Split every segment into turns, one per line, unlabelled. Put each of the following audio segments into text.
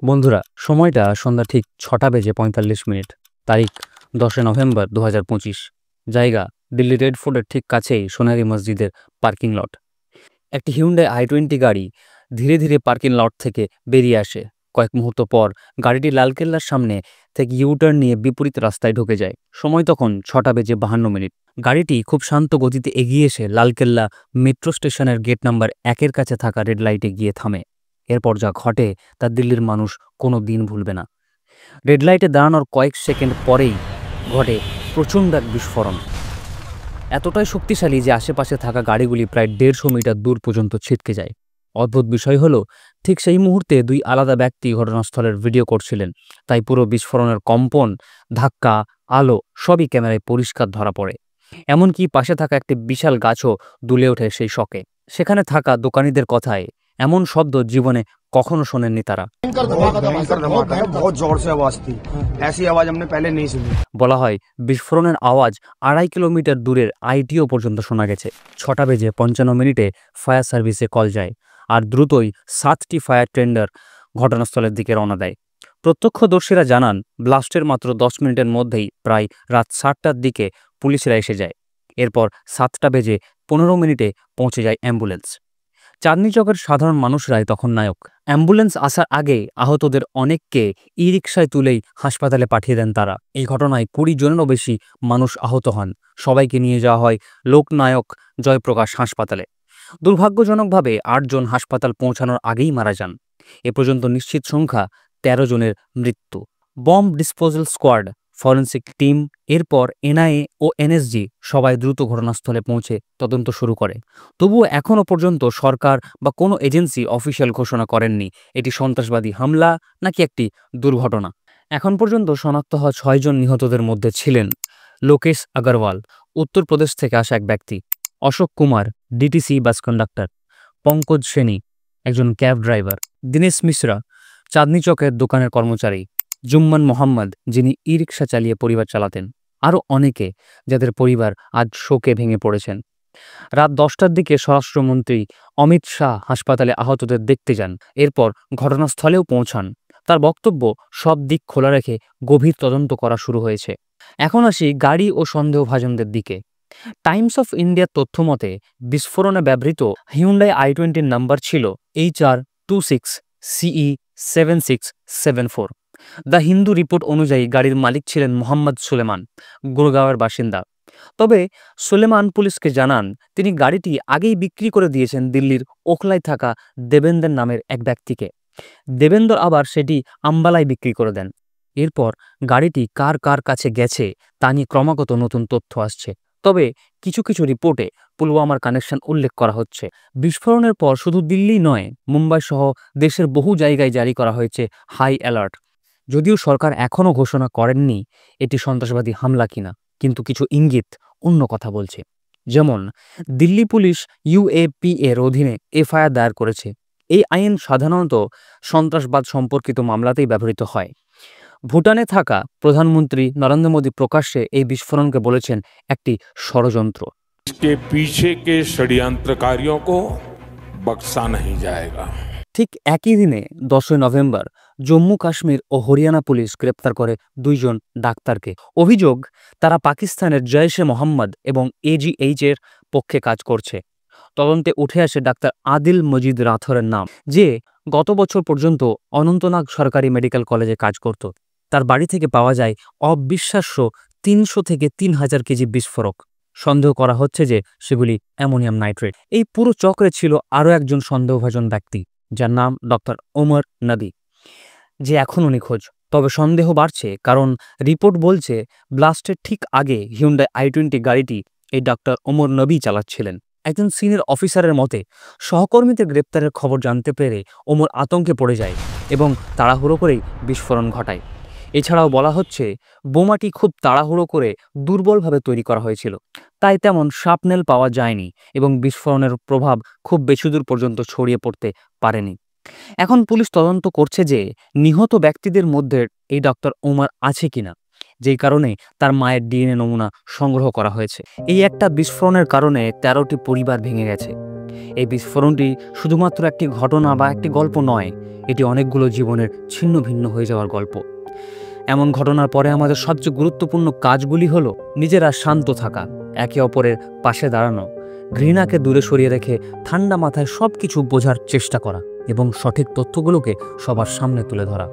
বন্ধুরা, সময়টা সন্ধ্যা ঠিক 6:45। তারিখ 10 নভেম্বর 2025। জায়গা দিল্লি রেড ফোর্টের ঠিক কাছেই সোনারি মসজিদের পার্কিং লট। একটি হিউন্ডাই i20 গাড়ি ধীরে ধীরে পার্কিং লট থেকে বেরিয়ে আসে। কয়েক মুহূর্ত পর গাড়িটি লালকেল্লার সামনে থেকে ইউটার্ন নিয়ে বিপরীত রাস্তায় ঢুকে যায়। সময় তখন 6:52। গাড়িটি খুব শান্ত গতিতে এগিয়ে এসে লালকেল্লা মেট্রো স্টেশনের গেট নাম্বার 1-এর কাছে থাকা রেড লাইটে গিয়ে থামে। এরপর যা ঘটে তা দিল্লির মানুষ কোনো দিন ভুলবে না। রেড লাইটে দাঁড়ানোর কয়েক সেকেন্ড পরেই ঘটে প্রচণ্ড এক বিস্ফোরণ, এতটাই শক্তিশালী যে আশেপাশে থাকা গাড়িগুলি প্রায় 150 মিটার দূর পর্যন্ত ছিটকে যায়। অদ্ভুত বিষয় হলো, ঠিক সেই মুহূর্তে দুই আলাদা ব্যক্তি ঘটনাস্থলের ভিডিও করছিলেন, তাই পুরো বিস্ফোরণের কম্পন, ধাক্কা, আলো সবই ক্যামেরায় পরিষ্কার ধরা পড়ে। এমনকি পাশে থাকা একটি বিশাল গাছও দুলে ওঠে সেই শকে। সেখানে থাকা দোকানিদের কথায় এমন শব্দ জীবনে কখনো শোনেননি তারা। বলা হয় বিস্ফোরণের আওয়াজ 2.5 কিলোমিটার দূরের আইটিও পর্যন্ত শোনা গেছে। 6:55 ফায়ার সার্ভিসে কল যায়, আর দ্রুতই 7টি ফায়ার টেন্ডার ঘটনাস্থলের দিকে রওনা দেয়। প্রত্যক্ষদর্শীরা জানান, ব্লাস্টের মাত্র 10 মিনিটের মধ্যেই প্রায় রাত 7টার দিকে পুলিশরা এসে যায়। এরপর 7:15 পৌঁছে যায় অ্যাম্বুলেন্স। চাঁদনী চকের সাধারণ মানুষরাই তখন নায়ক। অ্যাম্বুলেন্স আসার আগে আহতদের অনেককে ই রিকশায় তুলেই হাসপাতালে পাঠিয়ে দেন তারা। এই ঘটনায় 20 জনেরও বেশি মানুষ আহত হন। সবাইকে নিয়ে যাওয়া হয় লোকনায়ক জয়প্রকাশ হাসপাতালে। দুর্ভাগ্যজনকভাবে 8 জন হাসপাতাল পৌঁছানোর আগেই মারা যান। এ পর্যন্ত নিশ্চিত সংখ্যা 13 জনের মৃত্যু। Bomb disposal squad, forensic team, এরপর এনআইএ ও এনএসজি সবাই দ্রুত ঘটনাস্থলে পৌঁছে তদন্ত শুরু করে। তবুও এখনও পর্যন্ত সরকার বা কোনো এজেন্সি অফিসিয়াল ঘোষণা করেননি এটি সন্ত্রাসবাদী হামলা নাকি একটি দুর্ঘটনা। এখন পর্যন্ত শনাক্ত হওয়া 6 জন নিহতদের মধ্যে ছিলেন লোকেশ আগরওয়াল, উত্তরপ্রদেশ থেকে আসা এক ব্যক্তি; Ashok Kumar, DTC bus conductor; Pankaj Saini, একজন ক্যাব ড্রাইভার; দীনেশ মিশ্রা, চাঁদনী চকের দোকানের কর্মচারী; জুম্মান মোহাম্মদ, যিনি ই রিকশা চালিয়ে পরিবার চালাতেন; আরও অনেকে যাদের পরিবার আজ শোকে ভেঙে পড়েছেন। রাত 10টার দিকে স্বরাষ্ট্রমন্ত্রী অমিত শাহ হাসপাতালে আহতদের দেখতে যান, এরপর ঘটনাস্থলেও পৌঁছান। তার বক্তব্য, সব দিক খোলা রেখে গভীর তদন্ত করা শুরু হয়েছে। এখন আসি গাড়ি ও সন্দেহভাজনদের দিকে। টাইমস অফ ইন্ডিয়ার তথ্য মতে বিস্ফোরণে ব্যবহৃত হিউন্ডাই i20 নাম্বার ছিল HR26CE7674। দ্য হিন্দু রিপোর্ট অনুযায়ী গাড়ির মালিক ছিলেন মোহাম্মদ সুলেমান, গুরগাঁওয়ের বাসিন্দা। তবে সুলেমান পুলিশকে জানান তিনি গাড়িটি আগেই বিক্রি করে দিয়েছেন দিল্লির ওখলায় থাকা দেবেন্দর নামের এক ব্যক্তিকে। দেবেন্দর আবার সেটি আম্বালায় বিক্রি করে দেন। এরপর গাড়িটি কার কার কাছে গেছে তা নিয়ে ক্রমাগত নতুন তথ্য আসছে। তবে কিছু কিছু রিপোর্টে পুলওয়ামার কানেকশন উল্লেখ করা হচ্ছে। বিস্ফোরণের পর শুধু দিল্লি নয়, মুম্বাই সহ দেশের বহু জায়গায় জারি করা হয়েছে হাই অ্যালার্ট। যদিও সরকার এখনও ঘোষণা করেননি এটি সন্ত্রাসবাদী হামলা কিনা, কিন্তু কিছু ইঙ্গিত অন্য কথা বলছে। যেমন দিল্লি পুলিশ ইউএপি এর অধীনে এফআইআর দায়ের করেছে। এই আইন সাধারণত সন্ত্রাসবাদ সম্পর্কিত মামলাতেই ব্যবহৃত হয়। ভুটানে থাকা প্রধানমন্ত্রী নরেন্দ্র মোদী প্রকাশ্যে এই বিস্ফোরণকে বলেছেন একটি ষড়যন্ত্র।
इसके पीछे के षड्यंत्रकारियों को बख्शा नहीं जाएगा।
ঠিক একই দিনে 10 নভেম্বর জম্মু কাশ্মীর ও হরিয়ানা পুলিশ গ্রেপ্তার করে 2 জন ডাক্তারকে। অভিযোগ, তারা পাকিস্তানের জৈশে মোহাম্মদ এবং এজিএইচ এর পক্ষে কাজ করছে। তদন্তে উঠে আসে ডাক্তার আদিল মজিদ রাথরের নাম, যে গত বছর পর্যন্ত অনন্তনাগ সরকারি মেডিকেল কলেজে কাজ করত। তার বাড়ি থেকে পাওয়া যায় অবিশ্বাস্য 300 থেকে 3000 কেজি বিস্ফোরক। সন্দেহ করা হচ্ছে যে সেগুলি অ্যামোনিয়াম নাইট্রেট। এই পুরো চক্রে ছিল আরও একজন সন্দেহভাজন ব্যক্তি, যার নাম ডক্টর ওমর নবী, যে এখনও নিখোঁজ। তবে সন্দেহ বাড়ছে, কারণ রিপোর্ট বলছে ব্লাস্টের ঠিক আগে হিউন্ডাই i20 গাড়িটি এই ডক্টর ওমর নবী চালাচ্ছিলেন। একজন সিনিয়র অফিসারের মতে, সহকর্মীদের গ্রেপ্তারের খবর জানতে পেরে ওমর আতঙ্কে পড়ে যায় এবং তাড়াহুড়ো করেই বিস্ফোরণ ঘটায়। এছাড়াও বলা হচ্ছে বোমাটি খুব তাড়াহুড়ো করে দুর্বলভাবে তৈরি করা হয়েছিল, তাই তেমন শার্পনেল পাওয়া যায়নি এবং বিস্ফোরণের প্রভাব খুব বেশিদূর পর্যন্ত ছড়িয়ে পড়তে পারেনি। এখন পুলিশ তদন্ত করছে যে নিহত ব্যক্তিদের মধ্যে এই ডক্টর ওমর আছে কিনা। যেই কারণে তার মায়ের ডিএনএ নমুনা সংগ্রহ করা হয়েছে। এই একটা বিস্ফোরণের কারণে 13টি পরিবার ভেঙে গেছে। এই বিস্ফোরণটি শুধুমাত্র একটি ঘটনা বা একটি গল্প নয়, এটি অনেকগুলো জীবনের ছিন্ন ভিন্ন হয়ে যাওয়ার গল্প। এমন ঘটনার পরে আমাদের সবচেয়ে গুরুত্বপূর্ণ কাজগুলি হলো নিজেরা শান্ত থাকা, একে অপরের পাশে দাঁড়ানো, ঘৃণাকে দূরে সরিয়ে রেখে ঠান্ডা মাথায় সব কিছু বোঝার চেষ্টা করা এবং সঠিক তথ্যগুলোকে সবার সামনে তুলে ধরা।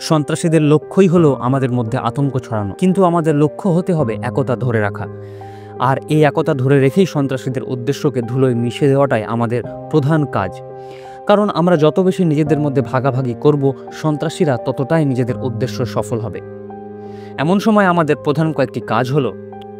সন্ত্রাসীদের লক্ষ্যই হলো আমাদের মধ্যে আতঙ্ক ছড়ানো, কিন্তু আমাদের লক্ষ্য হতে হবে একতা ধরে রাখা। আর এই একতা ধরে রেখেই সন্ত্রাসীদের উদ্দেশ্যকে ধুলোয় মিশে দেওয়াটাই আমাদের প্রধান কাজ। কারণ আমরা যত বেশি নিজেদের মধ্যে ভাগাভাগি করব, সন্ত্রাসীরা ততটাই নিজেদের উদ্দেশ্য সফল হবে। এমন সময় আমাদের প্রধান কয়েকটি কাজ হলো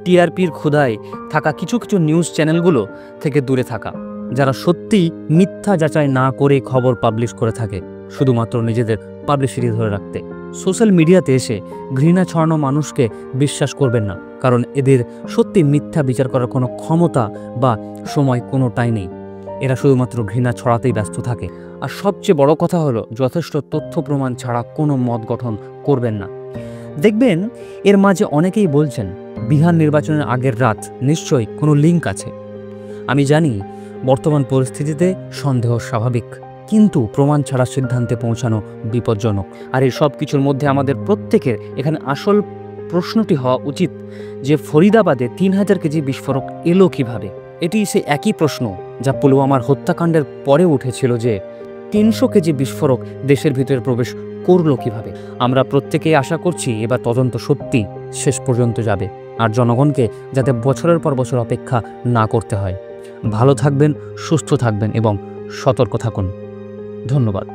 টিআরপির ক্ষুধায় থাকা কিছু কিছু নিউজ চ্যানেলগুলো থেকে দূরে থাকা, যারা সত্যিই মিথ্যা যাচাই না করে খবর পাবলিশ করে থাকে শুধুমাত্র নিজেদের পাবলিসিটি ধরে রাখতে। সোশ্যাল মিডিয়াতে এসে ঘৃণা ছড়ানো মানুষকে বিশ্বাস করবেন না, কারণ এদের সত্যি মিথ্যা বিচার করার কোনো ক্ষমতা বা সময় কোনোটাই নেই। এরা শুধুমাত্র ঘৃণা ছড়াতেই ব্যস্ত থাকে। আর সবচেয়ে বড় কথা হলো যথেষ্ট তথ্য প্রমাণ ছাড়া কোনো মত গঠন করবেন না। দেখবেন এর মাঝে অনেকেই বলছেন বিহার নির্বাচনের আগের রাত নিশ্চয়ই কোনো লিঙ্ক আছে। আমি জানি বর্তমান পরিস্থিতিতে সন্দেহ স্বাভাবিক, কিন্তু প্রমাণ ছাড়া সিদ্ধান্তে পৌঁছানো বিপজ্জনক। আর এই সব কিছুর মধ্যে আমাদের প্রত্যেকের এখানে আসল প্রশ্নটি হওয়া উচিত যে ফরিদাবাদে 3000 কেজি বিস্ফোরক এলো কিভাবে? এটি সে একই প্রশ্ন যা পুলওয়ামার হত্যাকাণ্ডের পরে উঠেছিল, যে 300 কেজি বিস্ফোরক দেশের ভিতরে প্রবেশ করলো কিভাবে? আমরা প্রত্যেকেই আশা করছি এবার তদন্ত সত্যি শেষ পর্যন্ত যাবে, আর জনগণকে যাতে বছরের পর বছর অপেক্ষা না করতে হয়। ভালো থাকবেন, সুস্থ থাকবেন এবং সতর্ক থাকুন। ধন্যবাদ।